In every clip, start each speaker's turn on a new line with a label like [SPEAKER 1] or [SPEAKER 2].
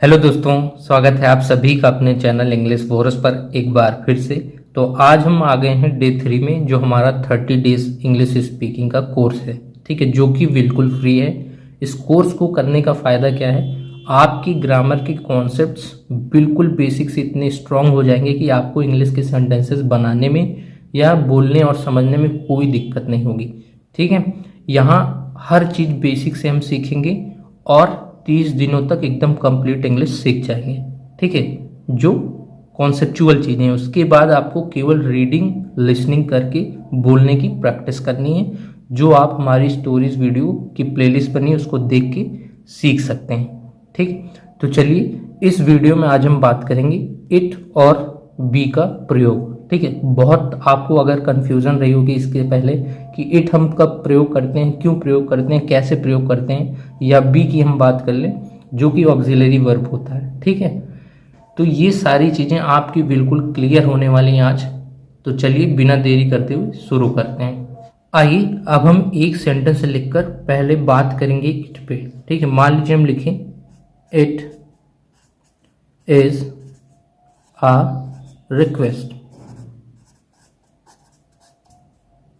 [SPEAKER 1] Hello दोस्तों, स्वागत है आप सभी का अपने चैनल इंग्लिश फोरस पर एक बार फिर से। तो आज हम आ गए हैं डे 3 में, जो हमारा 30 डेज इंग्लिश स्पीकिंग का कोर्स है। ठीक है, जो कि बिल्कुल फ्री है। इस कोर्स को करने का फ़ायदा क्या है, आपकी ग्रामर के कॉन्सेप्ट्स बिल्कुल बेसिक से इतने स्ट्रांग हो जाएंगे कि आपको इंग्लिश के सेंटेंसेस बनाने में या बोलने और समझने में कोई दिक्कत नहीं होगी। ठीक है, यहाँ हर चीज़ बेसिक से हम सीखेंगे और 30 दिनों तक एकदम कंप्लीट इंग्लिश सीख जाएंगे। ठीक है, जो कॉन्सेप्चुअल चीज़ें हैं उसके बाद आपको केवल रीडिंग लिसनिंग करके बोलने की प्रैक्टिस करनी है, जो आप हमारी स्टोरीज वीडियो की प्लेलिस्ट बनी है उसको देख के सीख सकते हैं। ठीक, तो चलिए इस वीडियो में आज हम बात करेंगे इट और बी का प्रयोग। ठीक है, बहुत आपको अगर कंफ्यूजन रही होगी इसके पहले कि इट हम कब प्रयोग करते हैं, क्यों प्रयोग करते हैं, कैसे प्रयोग करते हैं, या बी की हम बात कर लें जो कि ऑक्सिलरी वर्ब होता है। ठीक है, तो ये सारी चीज़ें आपकी बिल्कुल क्लियर होने वाली हैं आज। तो चलिए बिना देरी करते हुए शुरू करते हैं। आइए अब हम एक सेंटेंस लिखकर पहले बात करेंगे इट पे। ठीक है, मान लीजिए हम लिखें इट इज अ रिक्वेस्ट।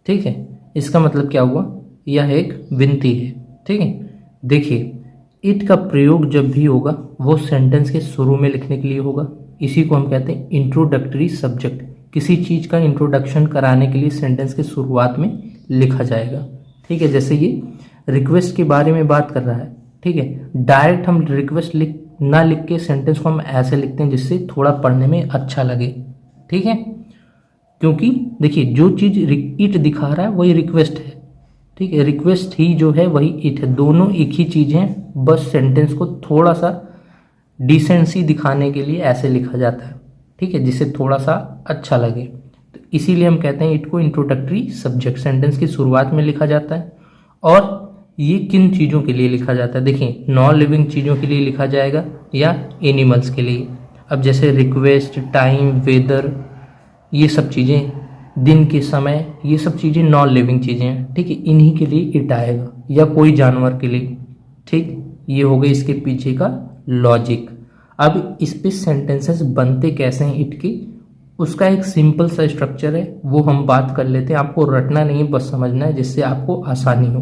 [SPEAKER 1] ठीक है, इसका मतलब क्या हुआ, यह एक विनती है। ठीक है, देखिए इट का प्रयोग जब भी होगा वो सेंटेंस के शुरू में लिखने के लिए होगा। इसी को हम कहते हैं इंट्रोडक्टरी सब्जेक्ट। किसी चीज़ का इंट्रोडक्शन कराने के लिए सेंटेंस के शुरुआत में लिखा जाएगा। ठीक है, जैसे ये रिक्वेस्ट के बारे में बात कर रहा है। ठीक है, डायरेक्ट हम रिक्वेस्ट ना लिख के सेंटेंस को हम ऐसे लिखते हैं जिससे थोड़ा पढ़ने में अच्छा लगे। ठीक है, क्योंकि देखिए जो चीज़ इट दिखा रहा है वही रिक्वेस्ट है। ठीक है, रिक्वेस्ट ही जो है वही इट है, दोनों एक ही चीज़ हैं, बस सेंटेंस को थोड़ा सा डिसेंसी दिखाने के लिए ऐसे लिखा जाता है। ठीक है, जिससे थोड़ा सा अच्छा लगे, तो इसीलिए हम कहते हैं इट को इंट्रोडक्टरी सब्जेक्ट सेंटेंस की शुरुआत में लिखा जाता है। और ये किन चीज़ों के लिए लिखा जाता है, देखिए नॉन लिविंग चीज़ों के लिए लिखा जाएगा या एनिमल्स के लिए। अब जैसे रिक्वेस्ट, टाइम, वेदर, ये सब चीज़ें, दिन के समय, ये सब चीज़ें नॉन लिविंग चीज़ें हैं। ठीक है, इन्हीं के लिए इट आएगा, या कोई जानवर के लिए। ठीक, ये हो गई इसके पीछे का लॉजिक। अब इस पे सेंटेंसेस बनते कैसे हैं इट के, उसका एक सिंपल सा स्ट्रक्चर है, वो हम बात कर लेते हैं। आपको रटना नहीं है, बस समझना है, जिससे आपको आसानी हो।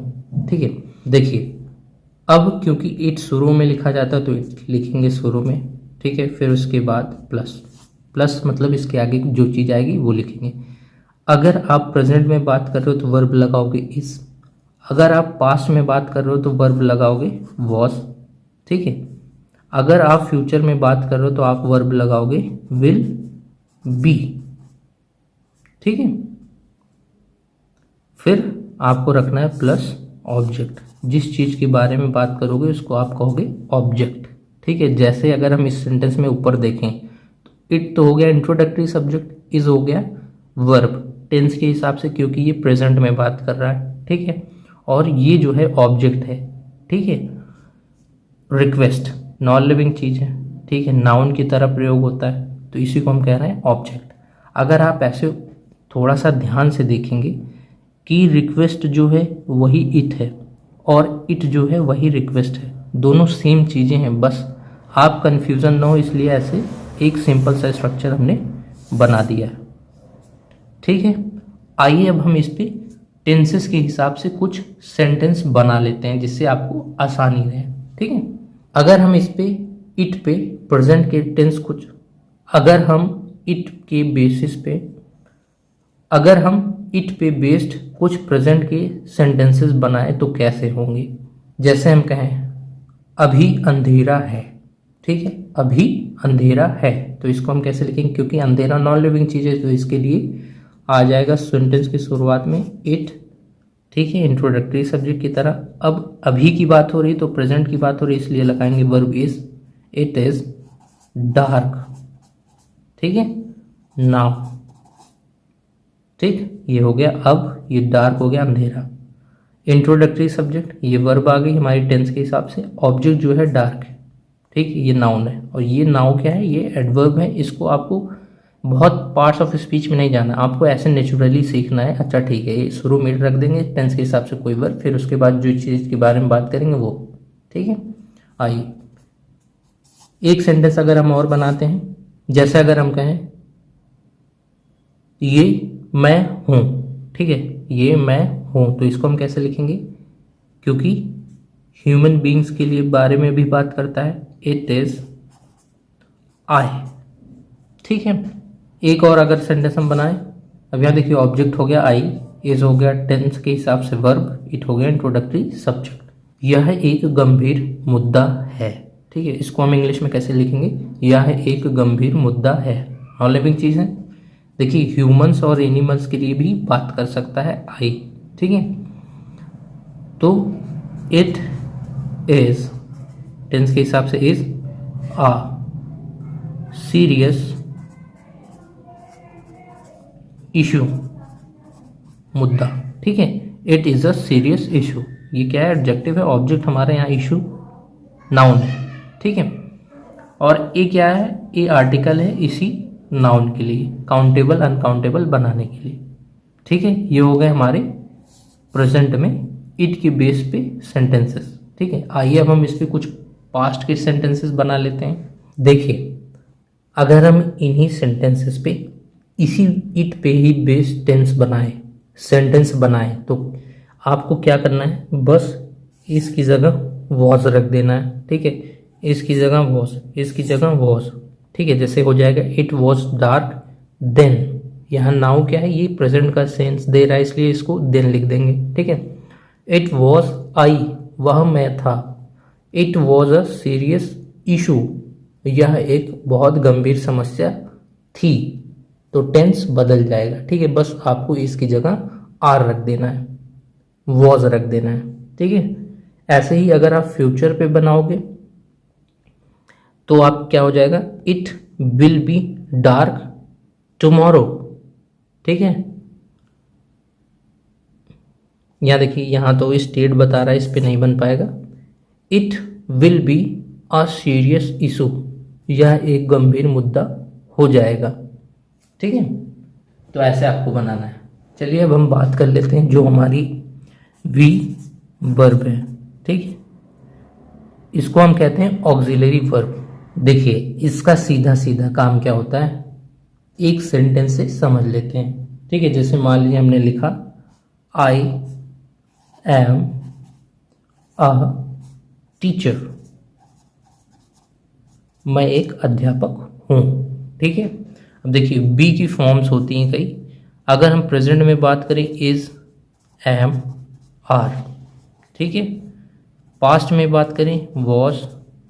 [SPEAKER 1] ठीक है, देखिए अब क्योंकि इट शुरू में लिखा जाता है तो इट लिखेंगे शुरू में। ठीक है, फिर उसके बाद प्लस। प्लस मतलब इसके आगे जो चीज़ आएगी वो लिखेंगे। अगर आप प्रेजेंट में बात कर रहे हो तो वर्ब लगाओगे इज। अगर आप पास्ट में बात कर रहे हो तो वर्ब लगाओगे वॉज। ठीक है, अगर आप फ्यूचर में बात कर रहे हो तो आप वर्ब लगाओगे विल बी। ठीक है, फिर आपको रखना है प्लस ऑब्जेक्ट। जिस चीज़ के बारे में बात करोगे उसको आप कहोगे ऑब्जेक्ट। ठीक है, जैसे अगर हम इस सेंटेंस में ऊपर देखें तो इट तो हो गया इंट्रोडक्टरी सब्जेक्ट, इज हो गया वर्ब टेंस के हिसाब से, क्योंकि ये प्रेजेंट में बात कर रहा है। ठीक है, और ये जो है ऑब्जेक्ट है। ठीक है, रिक्वेस्ट नॉन लिविंग चीज़ है। ठीक है, नाउन की तरह प्रयोग होता है, तो इसी को हम कह रहे हैं ऑब्जेक्ट। अगर आप ऐसे थोड़ा सा ध्यान से देखेंगे कि रिक्वेस्ट जो है वही इट है और इट जो है वही रिक्वेस्ट है, दोनों सेम चीज़ें हैं। बस आप कंफ्यूजन ना हो इसलिए ऐसे एक सिंपल सा स्ट्रक्चर हमने बना दिया है। ठीक है, आइए अब हम इस पे टेंसेस के हिसाब से कुछ सेंटेंस बना लेते हैं जिससे आपको आसानी रहे। ठीक है, अगर हम इस पे इट पे प्रेजेंट के टेंस कुछ, अगर हम इट के बेसिस पे, अगर हम इट पे बेस्ड कुछ प्रेजेंट के सेंटेंसेस बनाए तो कैसे होंगे। जैसे हम कहें अभी अंधेरा है। ठीक है, अभी अंधेरा है, तो इसको हम कैसे लिखेंगे, क्योंकि अंधेरा नॉन लिविंग चीज़ है, तो इसके लिए आ जाएगा सेंटेंस की शुरुआत में इट। ठीक है, इंट्रोडक्टरी सब्जेक्ट की तरह। अब अभी की बात हो रही तो प्रेजेंट की बात हो रही, इसलिए लगाएंगे verb is. It is dark. ठीक है, नाउ। ठीक, ये हो गया अब, ये डार्क हो गया अंधेरा। इंट्रोडक्टरी सब्जेक्ट, ये वर्ब आ गई हमारी टेंस के हिसाब से। ऑब्जेक्ट जो है डार्क है। ठीक, ये नाउन है, और ये नाउ क्या है, ये एडवर्ब है। इसको आपको बहुत पार्ट्स ऑफ स्पीच में नहीं जाना, आपको ऐसे नेचुरली सीखना है। अच्छा ठीक है, ये शुरू में रख देंगे टेंस के हिसाब से कोई वर्ब, फिर उसके बाद जो चीज़ के बारे में बात करेंगे वो। ठीक है, आइए एक सेंटेंस अगर हम और बनाते हैं, जैसे अगर हम कहें ये मैं हूं, ठीक है, ये मैं हूं, तो इसको हम कैसे लिखेंगे, क्योंकि ह्यूमन बींग्स के लिए बारे में भी बात करता है, इट इज आई, ठीक है। एक और अगर सेंटेंस हम बनाएं, अब यहाँ देखिए ऑब्जेक्ट हो गया आई, इज हो गया टेंस के हिसाब से वर्ब, इट हो गया इंट्रोडक्टरी सब्जेक्ट। यह एक गंभीर मुद्दा है, ठीक है। इसको हम इंग्लिश में कैसे लिखेंगे, यह एक गंभीर मुद्दा है। नॉन लिविंग चीज है, देखिए ह्यूमंस और एनिमल्स के लिए भी बात कर सकता है आई, ठीक है। तो इट इज टेंस के हिसाब से इज आ सीरियस इशू, मुद्दा, ठीक है। It is a serious issue, ये क्या है, एडजेक्टिव है, ऑब्जेक्ट हमारे यहाँ इशू नाउन है, ठीक है। और ए क्या है, ए आर्टिकल है इसी नाउन के लिए, काउंटेबल अनकाउंटेबल बनाने के लिए, ठीक है। ये हो गए हमारे प्रेजेंट में इट के बेस पे सेंटेंसेस, ठीक है। आइए अब हम इस पे कुछ पास्ट के सेंटेंसेस बना लेते हैं। देखिए अगर हम इन्हीं सेंटेंसेस पे इसी इट पे ही बेस टेंस बनाए, सेंटेंस बनाए, तो आपको क्या करना है, बस इसकी जगह वॉज रख देना है, ठीक है। इसकी जगह वॉज, इसकी जगह वॉज, ठीक है। जैसे हो जाएगा इट वॉज डार्क देन, यहाँ नाउ क्या है, ये प्रेजेंट का सेंस दे रहा है, इसलिए इसको देन लिख देंगे, ठीक है। इट वॉज आई, वह मैं था। It was a serious issue, यह एक बहुत गंभीर समस्या थी, तो टेंस बदल जाएगा, ठीक है। बस आपको इसकी जगह आर रख देना है, वॉज रख देना है, ठीक है। ऐसे ही अगर आप फ्यूचर पे बनाओगे तो आप क्या हो जाएगा, it will be dark tomorrow, ठीक है। यहां देखिए, यहां तो स्टेट बता रहा है, इस पे नहीं बन पाएगा। It will be a serious issue, यह एक गंभीर मुद्दा हो जाएगा, ठीक है। तो ऐसे आपको बनाना है। चलिए अब हम बात कर लेते हैं जो हमारी वी वर्ब है, ठीक है। इसको हम कहते हैं ऑक्सिलरी वर्ब। देखिए इसका सीधा सीधा काम क्या होता है, एक सेंटेंस से समझ लेते हैं, ठीक है। जैसे मान लीजिए हमने लिखा आई एम अ टीचर, मैं एक अध्यापक हूं, ठीक है। अब देखिए बी की फॉर्म्स होती हैं कई, अगर हम प्रेजेंट में बात करें इज, एम, आर, ठीक है। पास्ट में बात करें वॉज,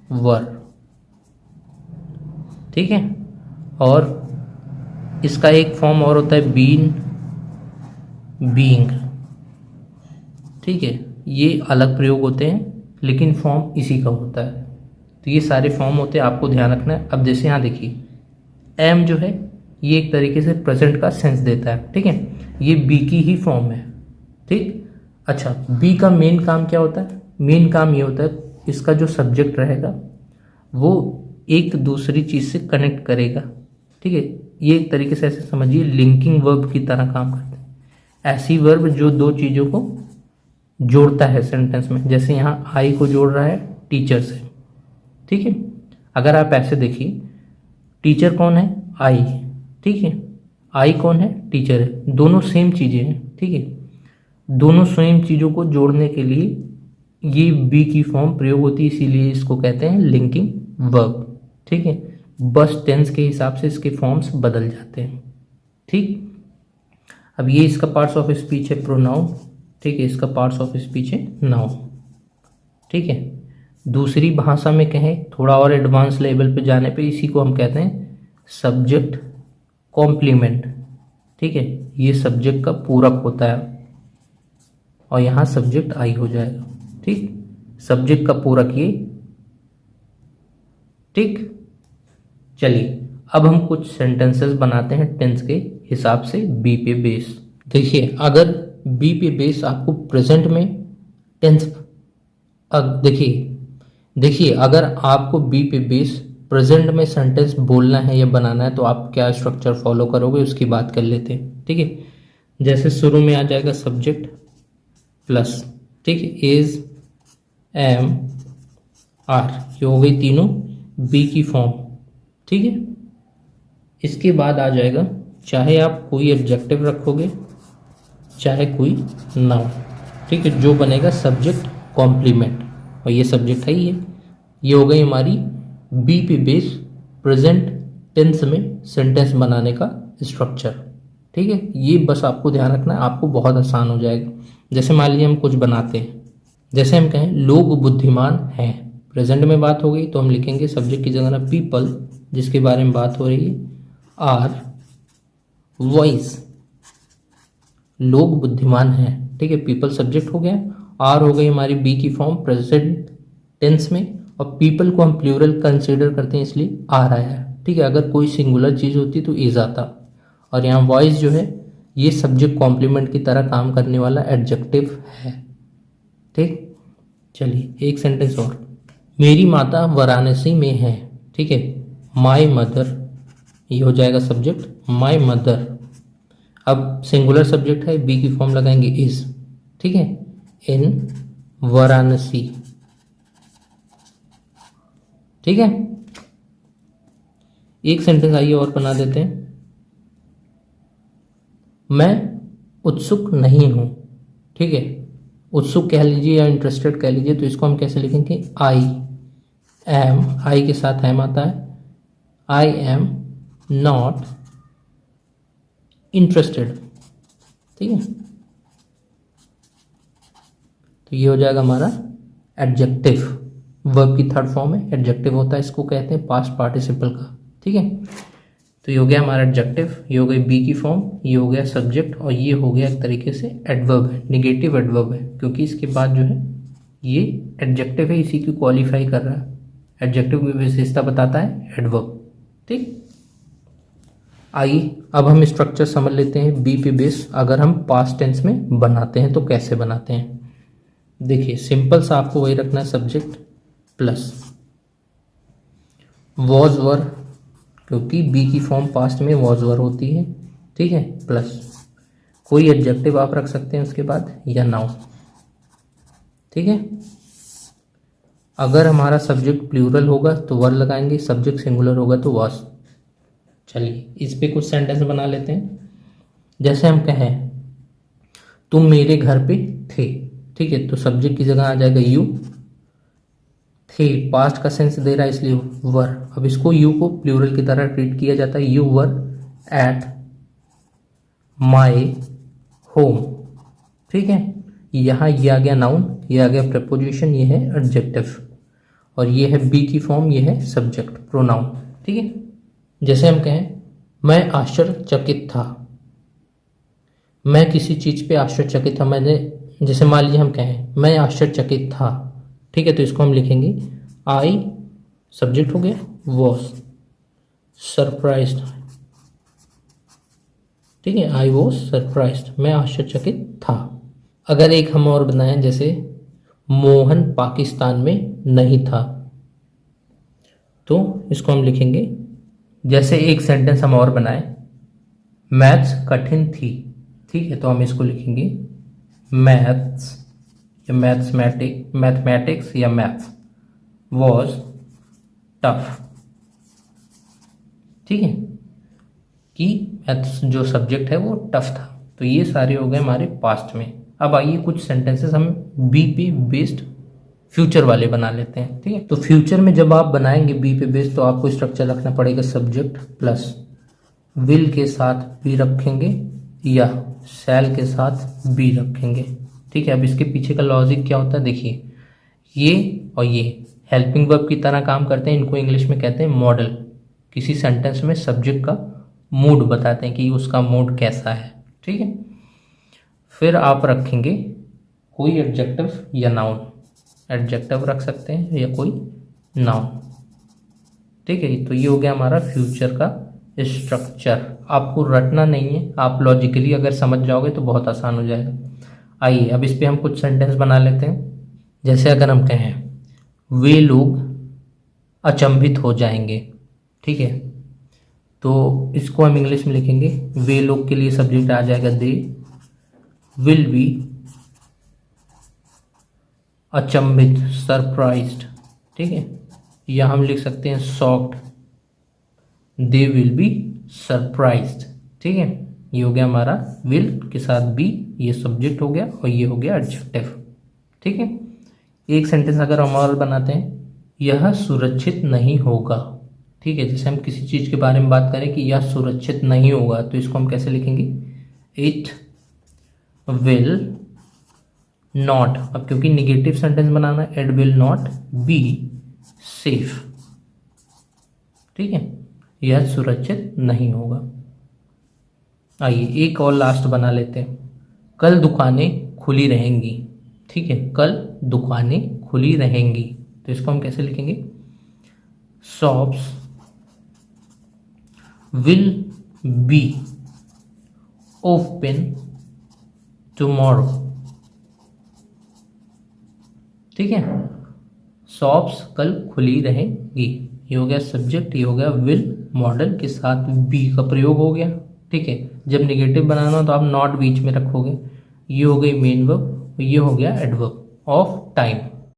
[SPEAKER 1] वर, ठीक है। और इसका एक फॉर्म और होता है बीन, बीइंग, ठीक है। ये अलग प्रयोग होते हैं लेकिन फॉर्म इसी का होता है, तो ये सारे फॉर्म होते हैं, आपको ध्यान रखना है। अब जैसे यहाँ देखिए एम जो है ये एक तरीके से प्रेजेंट का सेंस देता है, ठीक है। ये बी की ही फॉर्म है, ठीक। अच्छा, बी का मेन काम क्या होता है, मेन काम ये होता है इसका जो सब्जेक्ट रहेगा वो एक दूसरी चीज से कनेक्ट करेगा, ठीक है। ये एक तरीके से ऐसे समझिए लिंकिंग वर्ब की तरह काम करते हैं, ऐसी वर्ब जो दो चीजों को जोड़ता है सेंटेंस में। जैसे यहाँ आई को जोड़ रहा है टीचर से, ठीक है। अगर आप ऐसे देखिए, टीचर कौन है, आई, ठीक है। आई कौन है, टीचर है, दोनों सेम चीजें हैं, ठीक है। दोनों सेम चीजों को जोड़ने के लिए ये बी की फॉर्म प्रयोग होती है, इसीलिए इसको कहते हैं लिंकिंग वर्ब, ठीक है। बस टेंस के हिसाब से इसके फॉर्म्स बदल जाते हैं, ठीक। अब ये इसका पार्ट्स ऑफ स्पीच है प्रोनाउन, ठीक है। इसका पार्ट्स ऑफ स्पीच है नाउन, ठीक है। दूसरी भाषा में कहें, थोड़ा और एडवांस लेवल पे जाने पे इसी को हम कहते हैं सब्जेक्ट कॉम्प्लीमेंट, ठीक है। ये सब्जेक्ट का पूरक होता है और यहाँ सब्जेक्ट आई हो जाएगा, ठीक। सब्जेक्ट का पूरक ये, ठीक। चलिए अब हम कुछ सेंटेंसेस बनाते हैं टेंस के हिसाब से बी पे बेस। देखिए अगर बी पे बेस आपको प्रेजेंट में टेंस, देखिए अगर आपको बी पे बेस प्रेजेंट में सेंटेंस बोलना है या बनाना है तो आप क्या स्ट्रक्चर फॉलो करोगे उसकी बात कर लेते हैं, ठीक है। जैसे शुरू में आ जाएगा सब्जेक्ट प्लस, ठीक है, इज, एम, आर, ये हो गई तीनों बी की फॉर्म, ठीक है। इसके बाद आ जाएगा, चाहे आप कोई एडजेक्टिव रखोगे चाहे कोई नाउन, ठीक है, जो बनेगा सब्जेक्ट कॉम्प्लीमेंट, और ये सब्जेक्ट है ये हो गई हमारी बी पे बेस प्रेजेंट टेंस में सेंटेंस बनाने का स्ट्रक्चर, ठीक है। ये बस आपको ध्यान रखना है, आपको बहुत आसान हो जाएगा। जैसे मान लीजिए हम कुछ बनाते हैं, जैसे हम कहें लोग बुद्धिमान हैं, प्रेजेंट में बात हो गई तो हम लिखेंगे सब्जेक्ट की जगह ना पीपल, जिसके बारे में बात हो रही है, आर वॉइस, लोग बुद्धिमान हैं, ठीक है, पीपल सब्जेक्ट हो गया, आर हो गई हमारी बी की फॉर्म प्रेजेंट टेंस में, और पीपल को हम प्लूरल कंसीडर करते हैं इसलिए आर आया है, ठीक है। अगर कोई सिंगुलर चीज़ होती तो इज आता, और यहाँ वॉइस जो है ये सब्जेक्ट कॉम्प्लीमेंट की तरह काम करने वाला एडजेक्टिव है, ठीक। चलिए एक सेंटेंस और, मेरी माता वाराणसी में है, ठीक है, माई मदर, ये हो जाएगा सब्जेक्ट माई मदर। अब सिंगुलर सब्जेक्ट है, बी की फॉर्म लगाएंगे इज, ठीक है, इन वाराणसी, ठीक है। एक सेंटेंस आइए और बना देते हैं, मैं उत्सुक नहीं हूं, ठीक है, उत्सुक कह लीजिए या इंटरेस्टेड कह लीजिए, तो इसको हम कैसे लिखेंगे, आई एम, आई के साथ एम आता है, आई एम नॉट इंटरेस्टेड, ठीक है। तो ये हो जाएगा हमारा एडजेक्टिव, वर्ब की थर्ड फॉर्म है, एडजेक्टिव होता है, इसको कहते हैं पास्ट पार्टिसिपल का, ठीक है। तो ये हो गया हमारा एडजेक्टिव, ये हो गई बी की फॉर्म, ये हो गया सब्जेक्ट, और ये हो गया एक तरीके से एडवर्ब है, निगेटिव एडवर्ब है, क्योंकि इसके बाद जो है ये एडजेक्टिव है, इसी की क्वालिफाई कर रहा है, एडजेक्टिव की विशेषता बताता है एडवर्ब, ठीक। आइए अब हम स्ट्रक्चर समझ लेते हैं बी पे बेस, अगर हम पास्ट टेंस में बनाते हैं तो कैसे बनाते हैं। देखिए सिंपल सा आपको वही रखना है, सब्जेक्ट प्लस वॉज वर, क्योंकि बी की फॉर्म पास्ट में वॉज वर होती है, ठीक है, प्लस कोई एडजेक्टिव आप रख सकते हैं उसके बाद या नाउन, ठीक है। अगर हमारा सब्जेक्ट प्लूरल होगा तो वर लगाएंगे, सब्जेक्ट सिंगुलर होगा तो वॉज। चलिए इस पे कुछ सेंटेंस बना लेते हैं, जैसे हम कहें तुम मेरे घर पे थे, ठीक है, तो सब्जेक्ट की जगह आ जाएगा यू, थे पास्ट का सेंस दे रहा है इसलिए वर। अब इसको यू को प्लूरल की तरह ट्रीट किया जाता है, you were at my home, ठीक है। यहाँ ये आ गया नाउन, ये आ गया प्रपोजिशन, ये है एडजेक्टिव, और ये है बी की फॉर्म, ये है सब्जेक्ट प्रोनाउन, ठीक है। जैसे हम कहें मैं आश्चर्यचकित था, मैं किसी चीज़ पे आश्चर्यचकित था, मैंने, जैसे मान लीजिए हम कहें मैं आश्चर्यचकित था, ठीक है, तो इसको हम लिखेंगे आई, सब्जेक्ट हो गया, वॉज सरप्राइज्ड, ठीक है, आई वॉज सरप्राइज्ड, मैं आश्चर्यचकित था। अगर एक हम और बनाएं, जैसे मोहन पाकिस्तान में नहीं था, तो इसको हम लिखेंगे, जैसे एक सेंटेंस हम और बनाएं, मैथ्स कठिन थी, ठीक है, तो हम इसको लिखेंगे मैथ्स या मैथमेटिक्स या मैथ्स वॉज टफ, ठीक है, कि मैथ्स जो सब्जेक्ट है वो टफ था। तो ये सारे हो गए हमारे पास्ट में। अब आइए कुछ सेंटेंसेस हम बी पे बेस्ड फ्यूचर वाले बना लेते हैं, ठीक है। तो फ्यूचर में जब आप बनाएंगे बी पे बेस्ड, तो आपको स्ट्रक्चर रखना पड़ेगा सब्जेक्ट प्लस विल के साथ बी रखेंगे या शैल के साथ बी रखेंगे, ठीक है। अब इसके पीछे का लॉजिक क्या होता है, देखिए ये और ये हेल्पिंग वर्ब की तरह काम करते हैं, इनको इंग्लिश में कहते हैं मॉडल। किसी सेंटेंस में सब्जेक्ट का मूड बताते हैं कि उसका मूड कैसा है, ठीक है। फिर आप रखेंगे कोई एडजेक्टिव या नाउन, एडजेक्टिव रख सकते हैं या कोई नाउन, ठीक है। तो ये हो गया हमारा फ्यूचर का स्ट्रक्चर। आपको रटना नहीं है, आप लॉजिकली अगर समझ जाओगे तो बहुत आसान हो जाएगा। आइए अब इस पे हम कुछ सेंटेंस बना लेते हैं। जैसे अगर हम कहें वे लोग अचंभित हो जाएंगे, ठीक है, तो इसको हम इंग्लिश में लिखेंगे, वे लोग के लिए सब्जेक्ट आ जाएगा दे विल बी अचंभित सरप्राइज्ड, ठीक है। या हम लिख सकते हैं shocked, they will be surprised. ठीक है, ये हो गया हमारा विल के साथ बी, ये सब्जेक्ट हो गया और ये हो गया एडजेक्टिव। ठीक है, एक सेंटेंस अगर हम और बनाते हैं, यह सुरक्षित नहीं होगा। ठीक है, जैसे हम किसी चीज़ के बारे में बात करें कि यह सुरक्षित नहीं होगा, तो इसको हम कैसे लिखेंगे, इट विल नॉट। अब क्योंकि निगेटिव सेंटेंस बनाना है, it will not be safe. ठीक है, यह सुरक्षित नहीं होगा। आइए एक और लास्ट बना लेते हैं, कल दुकानें खुली रहेंगी। ठीक है, कल दुकानें खुली रहेंगी, तो इसको हम कैसे लिखेंगे, shops will be open tomorrow. ठीक है, शॉप्स कल खुली रहेंगी, ये हो गया सब्जेक्ट, ये हो गया विल, मॉडल के साथ बी का प्रयोग हो गया। ठीक है, जब नेगेटिव बनाना हो तो आप नॉट बीच में रखोगे। ये हो गई मेन वर्ब, ये हो गया एडवर्ब ऑफ टाइम।